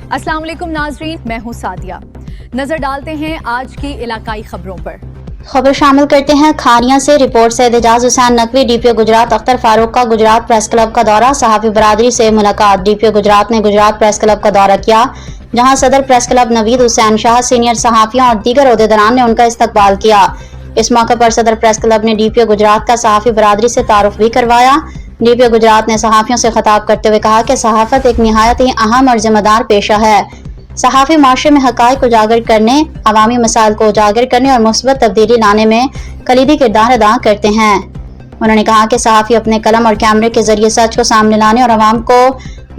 अस्सलाम वालेकुम नाजरीन, मैं हूँ सादिया। नजर डालते हैं आज की इलाकाई खबरों पर। खबर शामिल करते हैं खानिया से। रिपोर्ट से एजाज हुसैन नकवी डीपीओ गुजरात अख्तर फारूक का गुजरात प्रेस क्लब का दौरा, सहाफी बरादरी से मुलाकात। डीपीओ गुजरात ने गुजरात प्रेस क्लब का दौरा किया, जहां सदर press club Naveed Hussain Shah, senior सहाफियों और दीगर ओहदेदारान ने उनका इस्तकबाल किया। इस मौके पर सदर प्रेस क्लब ने डीपीओ गुजरात का सहाफी बरादरी से तारुफ भी करवाया। डीपीओ गुजरात ने सहाफियों से खिताब करते हुए कहा कि सहाफत एक निहायत ही अहम और जिम्मेदार पेशा है। सहाफी माशरे में हकाइक को उजागर करने, अवामी मसाइल को उजागर करने और मुस्बत तब्दीली लाने में कलीदी किरदार अदा करते हैं। उन्होंने कहा कि सहाफी अपने कलम और कैमरे के जरिए सच को सामने लाने और अवाम को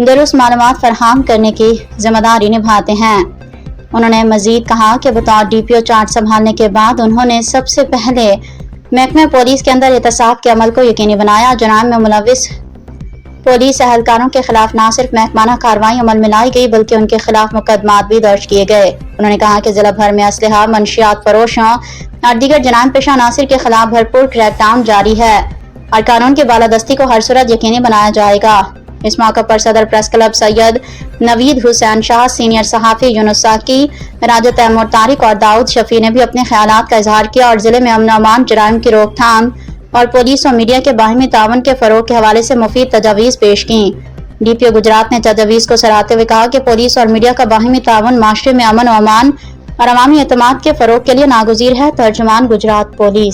दुरुस्त मालूमात फराहम करने की जिम्मेदारी निभाते हैं। उन्होंने मजीद कहा कि बतौर डीपीओ चार्ज संभालने के बाद उन्होंने सबसे पहले महकमे पुलिस के अंदर एहतसाब के अमल को यकीनी बनाया। जुर्म में मुलविस पुलिस एहलकारों के खिलाफ न सिर्फ महकमाना कार्रवाई अमल में लाई गई, बल्कि उनके खिलाफ मुकदमात भी दर्ज किए गए। उन्होंने कहा कि जिला भर में असलहा, मंशियात फरोशों और दीगर जराइम पेशा अनासिर के खिलाफ भरपूर क्रैकडाउन जारी है और कानून की बालादस्ती को हर सूरत यकीनी बनाया जाएगा। इस मौके पर सदर press club Syed Naveed Hussain Shah, senior सहाफी यूनुस साकी, राजा तैमूर तारिक और दाऊद शफी ने भी अपने ख्यालात का इजहार किया और जिले में अमन अमान, जराइम की रोकथाम और पुलिस और मीडिया के बाहिमी तावन के फरोग के हवाले से मुफीद तजावीज़ पेश की। डीपीओ गुजरात ने तजावीज़ को सराहते हुए कहा कि पुलिस और मीडिया का बाहिमी तावन माशरे में अमन और अमान और अवामी एतमाद के फरोग के लिए नागुज़ीर है। तर्जुमान गुजरात पुलिस।